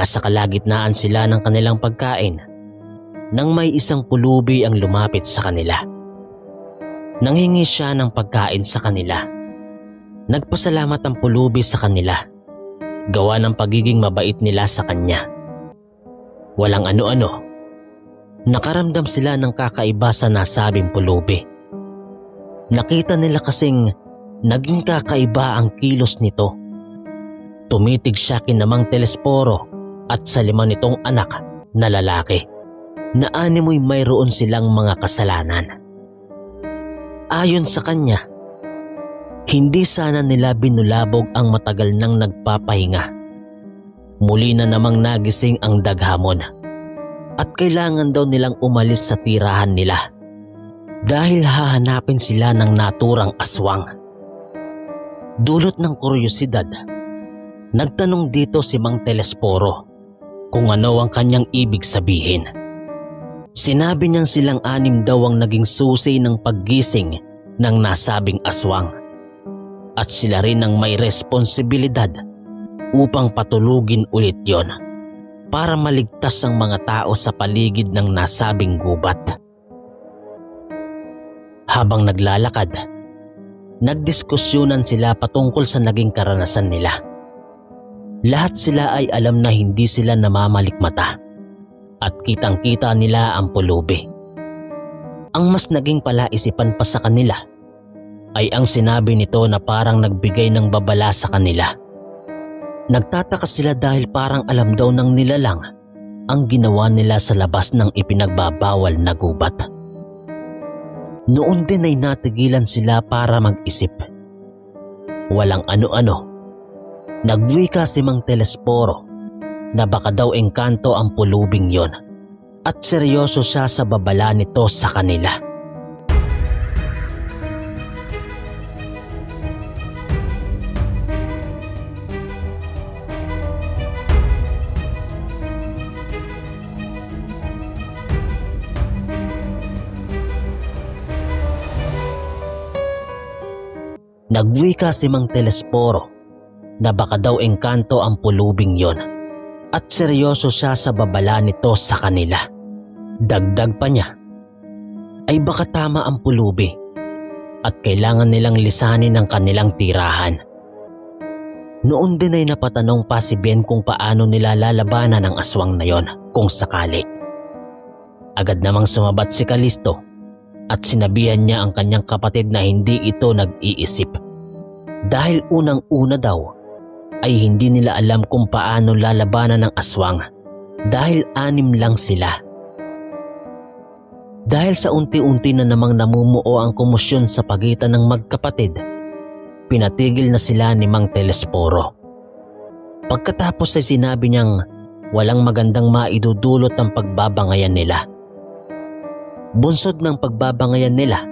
Nasa kalagitnaan sila ng kanilang pagkain nang may isang pulubi ang lumapit sa kanila. Nanghingi siya ng pagkain sa kanila. Nagpasalamat ang pulubi sa kanila, gawa ng pagiging mabait nila sa kanya. Walang ano-ano, nakaramdam sila ng kakaiba sa nasabing pulubi. Nakita nila kasing naging kakaiba ang kilos nito. Tumitig siya kina Mang Telesforo at sa 5 nitong anak na lalaki, na animoy mayroon silang mga kasalanan. Ayon sa kanya, hindi sana nila binulabog ang matagal nang nagpapahinga. Muli na namang nagising ang daghamon at kailangan daw nilang umalis sa tirahan nila dahil hahanapin sila ng naturang aswang. Dulot ng kuryosidad, nagtanong dito si Mang Telesforo kung ano ang kanyang ibig sabihin. Sinabi niyang silang 6 daw ang naging susi ng paggising ng nasabing aswang at sila rin ang may responsibilidad upang patulugin ulit yon para maligtas ang mga tao sa paligid ng nasabing gubat. Habang naglalakad, nagdiskusyonan sila patungkol sa naging karanasan nila. Lahat sila ay alam na hindi sila namamalikmata at kitang-kita nila ang pulubi. Ang mas naging palaisipan pa sa kanila ay ang sinabi nito na parang nagbigay ng babala sa kanila. Nagtataka sila dahil parang alam daw ng nilalang ang ginawa nila sa labas ng ipinagbabawal na gubat. Noon din ay natigilan sila para mag-isip. Walang ano-ano, nagwika si Mang Telesforo na baka daw engkanto ang pulubing yon at seryoso siya sa babala nito sa kanila. Nagwika si Mang Telesforo na baka daw engkanto ang pulubing yon at seryoso siya sa babala nito sa kanila. Dagdag pa niya, ay baka tama ang pulubi at kailangan nilang lisanin ang kanilang tirahan. Noon din ay napatanong pa si Ben kung paano nila lalabanan ang aswang na yon kung sakali. Agad namang sumabat si Kalisto at sinabihan niya ang kanyang kapatid na hindi ito nag-iisip. Dahil unang-una daw ay hindi nila alam kung paano lalabanan ng aswang dahil 6 lang sila. Dahil sa unti-unti na namang namumuo ang komosyon sa pagitan ng magkapatid, pinatigil na sila ni Mang Telesforo. Pagkatapos ay sinabi niyang walang magandang maidudulot ang pagbabangayan nila. Bunsod ng pagbabangayan nila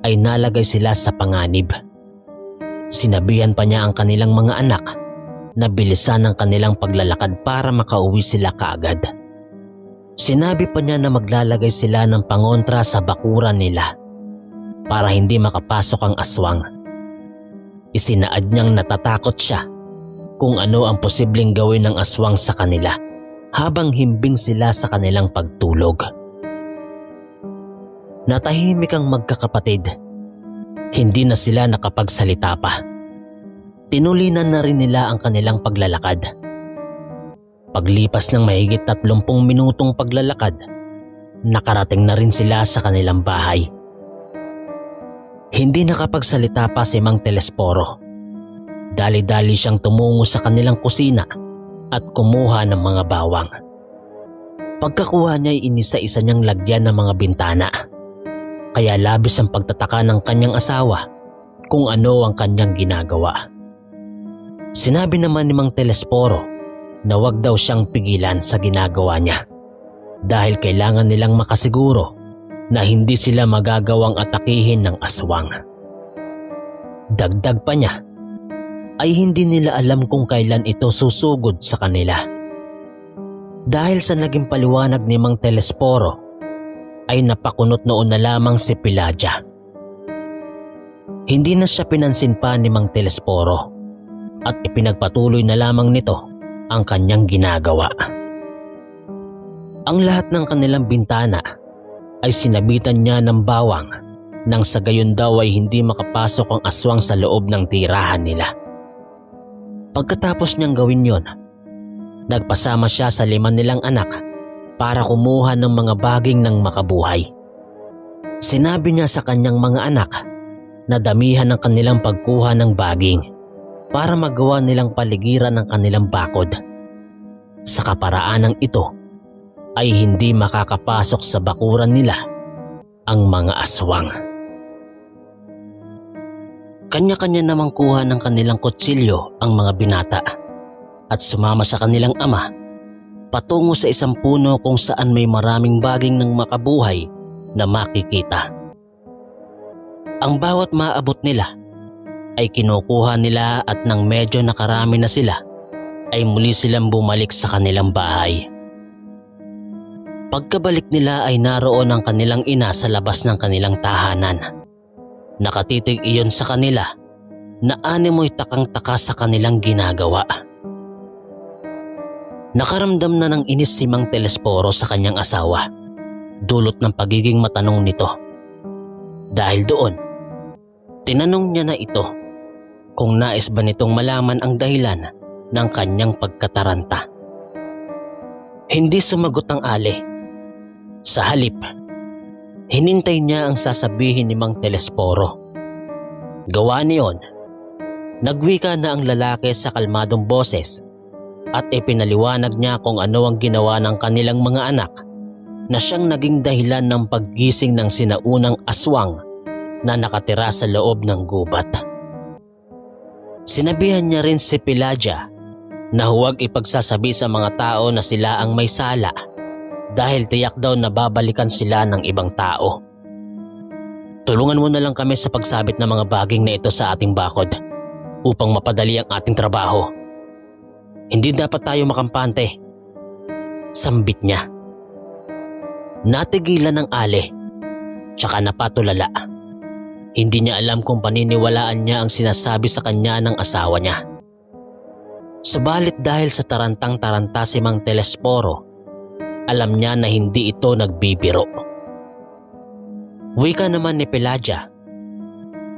ay nalagay sila sa panganib. Sinabihan pa niya ang kanilang mga anak na bilisan ang kanilang paglalakad para makauwi sila kaagad. Sinabi pa niya na maglalagay sila ng pangontra sa bakuran nila para hindi makapasok ang aswang. Isinaad niyang natatakot siya kung ano ang posibleng gawin ng aswang sa kanila habang himbing sila sa kanilang pagtulog. Natahimik ang magkakapatid. Hindi na sila nakapagsalita pa. Tinulinan na rin nila ang kanilang paglalakad. Paglipas ng mahigit 30 minutong paglalakad, nakarating na rin sila sa kanilang bahay. Hindi nakapagsalita pa si Mang Telesforo. Dali-dali siyang tumungo sa kanilang kusina at kumuha ng mga bawang. Pagkakuha niya ay inisa-isa niyang lagyan ng mga bintana. Kaya labis ang pagtataka ng kanyang asawa kung ano ang kanyang ginagawa. Sinabi naman ni Mang Telesforo na wag daw siyang pigilan sa ginagawa niya dahil kailangan nilang makasiguro na hindi sila magagawang atakihin ng aswang. Dagdag pa niya, ay hindi nila alam kung kailan ito susugod sa kanila. Dahil sa naging paliwanag ni Mang Telesforo, ay napakunot noon na lamang si Pelagia. Hindi na siya pinansin pa ni Mang Telesforo at ipinagpatuloy na lamang nito ang kanyang ginagawa. Ang lahat ng kanilang bintana ay sinabitan niya ng bawang nang sa gayon daw ay hindi makapasok ang aswang sa loob ng tirahan nila. Pagkatapos niyang gawin yon, nagpasama siya sa 5 nilang anak para kumuha ng mga baging ng makabuhay. Sinabi niya sa kanyang mga anak na damihan ng kanilang pagkuha ng baging para magawa nilang paligiran ng kanilang bakod. Sa kaparaanang ito ay hindi makakapasok sa bakuran nila ang mga aswang. Kanya-kanya namang kuha ng kanilang kutsilyo ang mga binata at sumama sa kanilang ama patungo sa isang puno kung saan may maraming baging ng makabuhay na makikita. Ang bawat maabot nila ay kinukuha nila at nang medyo nakarami na sila ay muli silang bumalik sa kanilang bahay. Pagkabalik nila ay naroon ang kanilang ina sa labas ng kanilang tahanan. Nakatitig iyon sa kanila na animoy takang-taka sa kanilang ginagawa. Nakaramdam na ng inis si Mang Telesforo sa kanyang asawa, dulot ng pagiging matanong nito. Dahil doon, tinanong niya na ito kung nais ba nitong malaman ang dahilan ng kanyang pagkataranta. Hindi sumagot ang ale. Sa halip, hinintay niya ang sasabihin ni Mang Telesforo. Gawa niyon, nagwika na ang lalaki sa kalmadong boses at ipinaliwanag niya kung ano ang ginawa ng kanilang mga anak na siyang naging dahilan ng paggising ng sinaunang aswang na nakatira sa loob ng gubat. Sinabihan niya rin si Pelagia na huwag ipagsasabi sa mga tao na sila ang may sala dahil tiyak daw na babalikan sila ng ibang tao. Tulungan mo na lang kami sa pagsabit ng mga baging na ito sa ating bakod upang mapadali ang ating trabaho. Hindi dapat tayo makampante. Sambit niya. Natigilan ng ale, tsaka napatulala. Hindi niya alam kung paniniwalaan niya ang sinasabi sa kanya ng asawa niya. Subalit dahil sa tarantang-taranta si Mang Telesforo, alam niya na hindi ito nagbibiro. Wika naman ni Pelagia,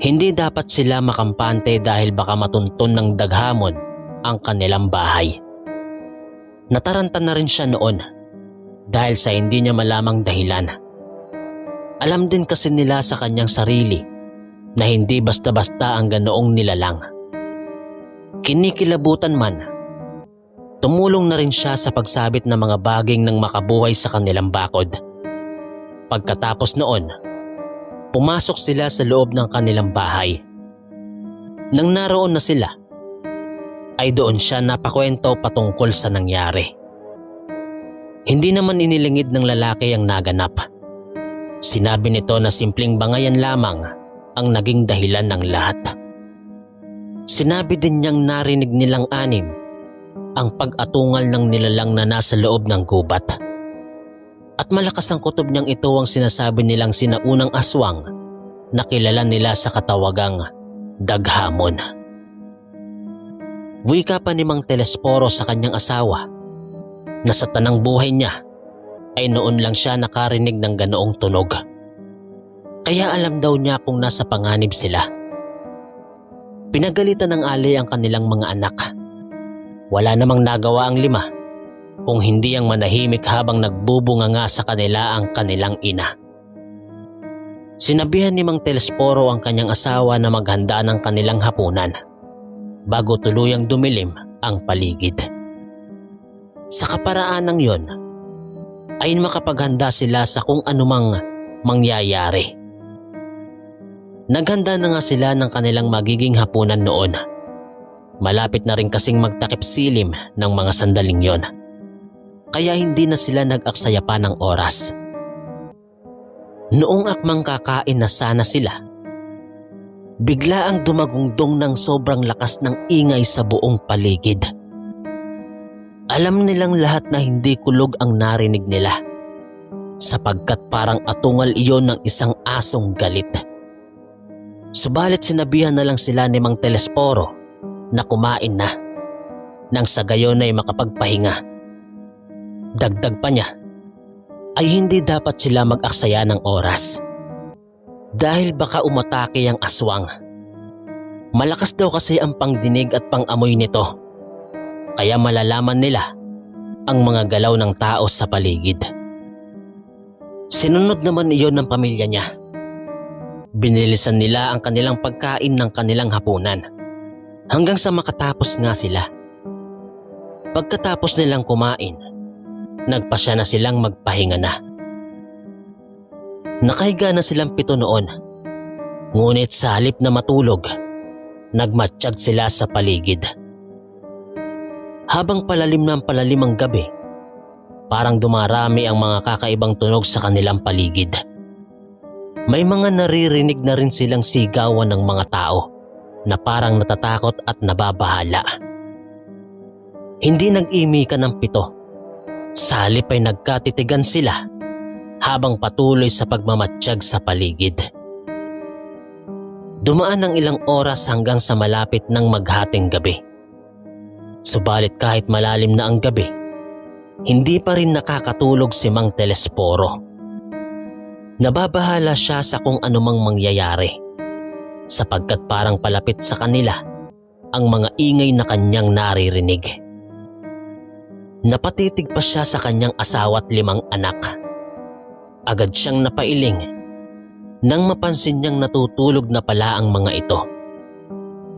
hindi dapat sila makampante dahil baka matuntun ng daghamon ang kanilang bahay. Nataranta na rin siya noon dahil sa hindi niya malamang dahilan. Alam din kasi nila sa kanyang sarili na hindi basta-basta ang ganoong nilalang. Kinikilabutan man, tumulong na rin siya sa pagsabit ng mga baging ng makabuhay sa kanilang bakod. Pagkatapos noon, pumasok sila sa loob ng kanilang bahay. Nang naroon na sila, ay doon siya napakwento patungkol sa nangyari. Hindi naman inilingid ng lalaki ang naganap. Sinabi nito na simpleng bangayan lamang ang naging dahilan ng lahat. Sinabi din niyang narinig nilang anim ang pag-atungal ng nilalang na nasa loob ng gubat. At malakas ang kutob niyang ito ang sinasabi nilang sinaunang aswang na kilala nila sa katawagang daghamon. Wika pa ni Mang Telesforo sa kanyang asawa na sa tanang buhay niya ay noon lang siya nakarinig ng ganoong tunog. Kaya alam daw niya kung nasa panganib sila. Pinagalitan ng ali ang kanilang mga anak. Wala namang nagawa ang 5 kung hindi ang manahimik habang nagbubunganga sa kanila ang kanilang ina. Sinabihan ni Mang Telesforo ang kanyang asawa na maghanda ng kanilang hapunan bago tuluyang dumilim ang paligid. Sa kaparaanang yon, ay makapaghanda sila sa kung anumang mangyayari. Naghanda na nga sila ng kanilang magiging hapunan noon. Malapit na rin kasing magtakip silim ng mga sandaling yon. Kaya hindi na sila nag-aksaya pa ng oras. Noong akmang kakain na sana sila, bigla ang dumagungdong ng sobrang lakas ng ingay sa buong paligid. Alam nilang lahat na hindi kulog ang narinig nila, sapagkat parang atungal iyon ng isang asong galit. Subalit sinabihan na lang sila ni Mang Telesforo na kumain na nang sa gayon ay makapagpahinga. Dagdag pa niya ay hindi dapat sila mag-aksaya ng oras dahil baka umatake ang aswang. Malakas daw kasi ang pangdinig at pangamoy nito, kaya malalaman nila ang mga galaw ng tao sa paligid. Sinunod naman iyon ng pamilya niya. Binilisan nila ang kanilang pagkain ng kanilang hapunan hanggang sa makatapos nga sila. Pagkatapos nilang kumain, nagpasya na silang magpahinga na. Nakahiga na silang 7 noon, ngunit sa halip na matulog, nagmatsyag sila sa paligid. Habang palalim ang gabi, parang dumarami ang mga kakaibang tunog sa kanilang paligid. May mga naririnig na rin silang sigawan ng mga tao na parang natatakot at nababahala. Hindi nag-imikan ng 7. Sa halip ay nagkatitigan sila habang patuloy sa pagmamatsyag sa paligid. Dumaan ang ilang oras hanggang sa malapit ng maghating gabi. Subalit kahit malalim na ang gabi, hindi pa rin nakakatulog si Mang Telesforo. Nababahala siya sa kung anumang mangyayari sapagkat parang palapit sa kanila ang mga ingay na kanyang naririnig. Napatitig pa siya sa kanyang asawa at 5 anak. Agad siyang napailing nang mapansin niyang natutulog na pala ang mga ito.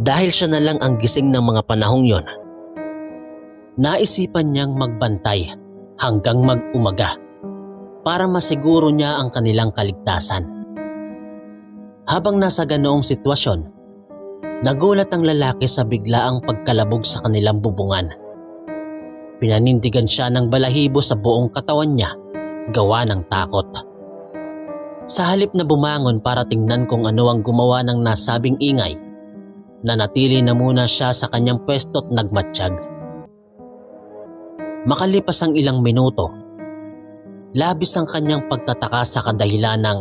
Dahil siya na lang ang gising ng mga panahong yon, naisipan niyang magbantay hanggang mag-umaga para masiguro niya ang kanilang kaligtasan. Habang nasa ganoong sitwasyon, nagulat ang lalaki sa biglaang pagkalabog sa kanilang bubungan. Pinanindigan siya ng balahibo sa buong katawan niya, gawa ng takot. Sa halip na bumangon para tingnan kung ano ang gumawa ng nasabing ingay, nanatili na muna siya sa kanyang pwesto't nagmatsyag. Makalipas ang ilang minuto, labis ang kanyang pagtataka sa kadahilan ng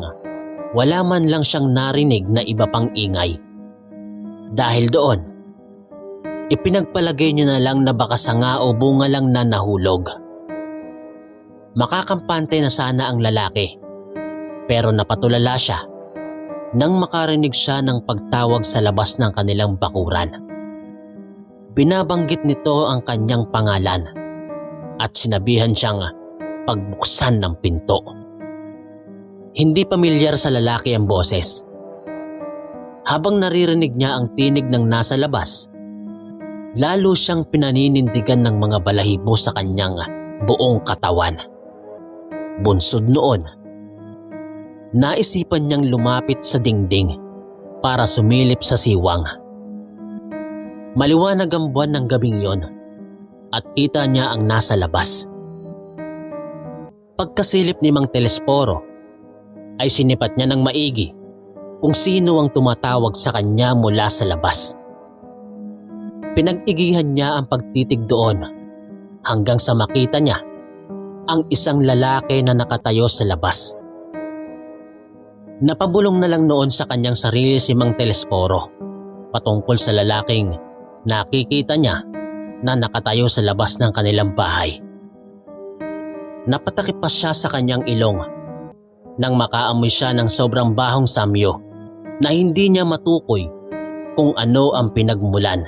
wala man lang siyang narinig na iba pang ingay. Dahil doon, ipinagpalagay niya na lang na baka sanga o bunga lang na nahulog. Makakampante na sana ang lalaki, pero napatulala siya nang makarinig siya ng pagtawag sa labas ng kanilang bakuran. Binabanggit nito ang kanyang pangalan at sinabihan siyang pagbuksan ng pinto. Hindi pamilyar sa lalaki ang boses. Habang naririnig niya ang tinig ng nasa labas, lalo siyang pinaninindigan ng mga balahibo sa kanyang buong katawan. Bunsod noon, naisipan niyang lumapit sa dingding para sumilip sa siwang. Maliwanag ang buwan ng gabing yon at kita niya ang nasa labas. Pagkasilip ni Mang Telesforo, ay sinipat niya ng maigi kung sino ang tumatawag sa kanya mula sa labas. Pinag-igihan niya ang pagtitig doon hanggang sa makita niya ang isang lalaki na nakatayo sa labas. Napabulong na lang noon sa kanyang sarili si Mang Telesforo patungkol sa lalaking nakikita niya na nakatayo sa labas ng kanilang bahay. Napatakip pa siya sa kanyang ilong nang makaamoy siya ng sobrang bahong samyo na hindi niya matukoy kung ano ang pinagmulan.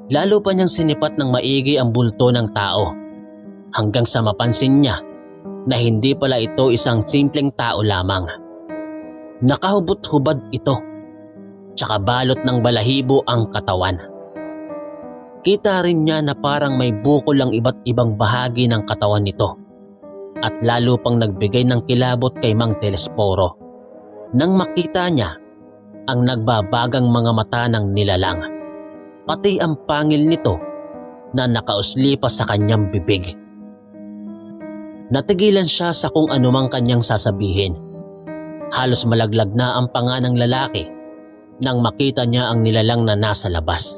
Lalo pa niyang sinipat ng maigi ang bulto ng tao hanggang sa mapansin niya na hindi pala ito isang simpleng tao lamang. Nakahubot-hubad ito, tsaka balot ng balahibo ang katawan. Kita rin niya na parang may bukol ang iba't ibang bahagi ng katawan nito at lalo pang nagbigay ng kilabot kay Mang Telesforo nang makita niya ang nagbabagang mga mata ng nilalang, pati ang pangil nito na nakausli pa sa kanyang bibig. Natigilan siya sa kung anumang kanyang sasabihin. Halos malaglag na ang panga ng lalaki nang makita niya ang nilalang na nasa labas.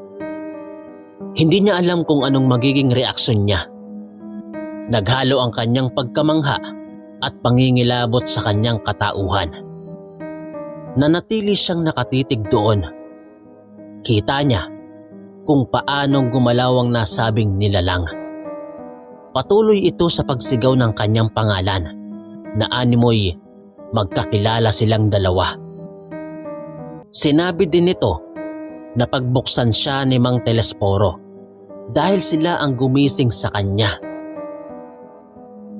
Hindi niya alam kung anong magiging reaksyon niya. Naghalo ang kanyang pagkamangha at pangingilabot sa kanyang katauhan. Nanatili siyang nakatitig doon. Kita niya kung paanong gumalaw ang nasabing nilalang. Patuloy ito sa pagsigaw ng kanyang pangalan na animoy magkakilala silang dalawa. Sinabi din nito na pagbuksan siya ni Mang Telesforo dahil sila ang gumising sa kanya.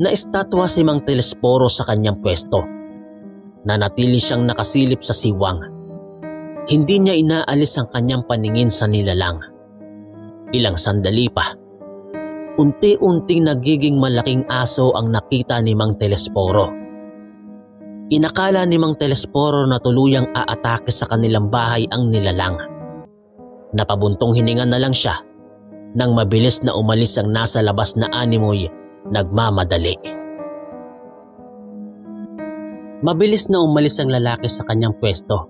Naistatwa si Mang Telesforo sa kanyang pwesto. Nanatili siyang nakasilip sa siwang. Hindi niya inaalis ang kanyang paningin sa nilalang. Ilang sandali pa, unti-unting nagiging malaking aso ang nakita ni Mang Telesforo. Inakala ni Mang Telesforo na tuluyang aatake sa kanilang bahay ang nilalang. Napabuntong hininga na lang siya nang mabilis na umalis ang nasa labas na animoy nagmamadali. Mabilis na umalis ang lalaki sa kanyang pwesto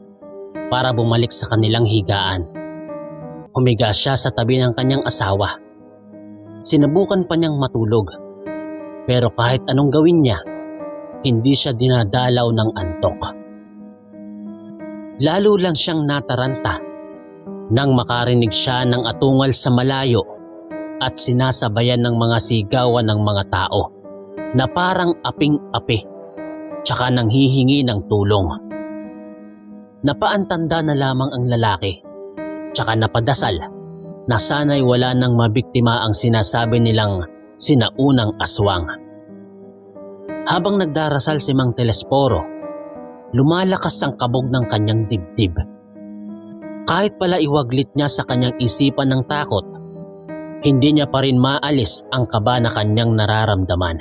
para bumalik sa kanilang higaan. Humiga siya sa tabi ng kanyang asawa. Sinubukan pa niyang matulog, pero kahit anong gawin niya, hindi siya dinadalaw ng antok. Lalo lang siyang nataranta nang makarinig siya ng atungal sa malayo at sinasabayan ng mga sigawan ng mga tao na parang aping-api tsaka nang hihingi ng tulong. Napaantanda na lamang ang lalaki tsaka napadasal na sana'y wala nang mabiktima ang sinasabi nilang sinaunang aswang. Habang nagdarasal si Mang Telesforo, lumalakas ang kabog ng kanyang dibdib. Kahit pala iwaglit niya sa kanyang isipan ng takot, hindi niya pa rin maalis ang kaba na kanyang nararamdaman.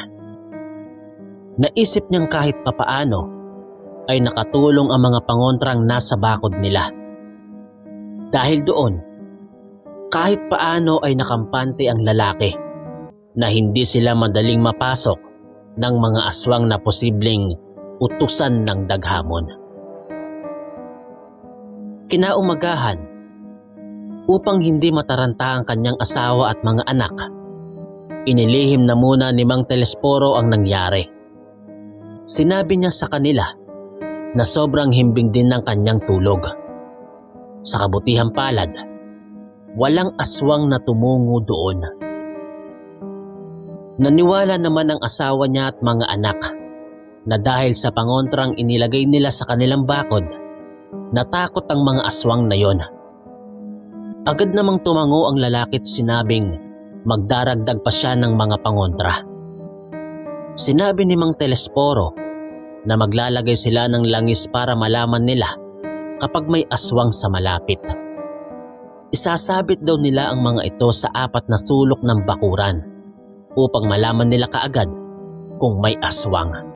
Naisip niyang kahit papaano ay nakatulong ang mga pangontrang nasa bakod nila. Dahil doon, kahit paano ay nakampante ang lalaki na hindi sila madaling mapasok ng mga aswang na posibleng utusan ng daghamon. Kinaumagahan, upang hindi mataranta ang kanyang asawa at mga anak, inilihim na muna ni Mang Telesforo ang nangyari. Sinabi niya sa kanila na sobrang himbing din ng kanyang tulog. Sa kabutihang palad, walang aswang na tumungo doon. Naniwala naman ang asawa niya at mga anak na dahil sa pangontrang inilagay nila sa kanilang bakod, natakot ang mga aswang na yon. Agad namang tumango ang lalaki at sinabing magdaragdag pa siya ng mga pangontra. Sinabi ni Mang Telesforo na maglalagay sila ng langis para malaman nila kapag may aswang sa malapit. Isasabit daw nila ang mga ito sa 4 na sulok ng bakuran upang malaman nila kaagad kung may aswang.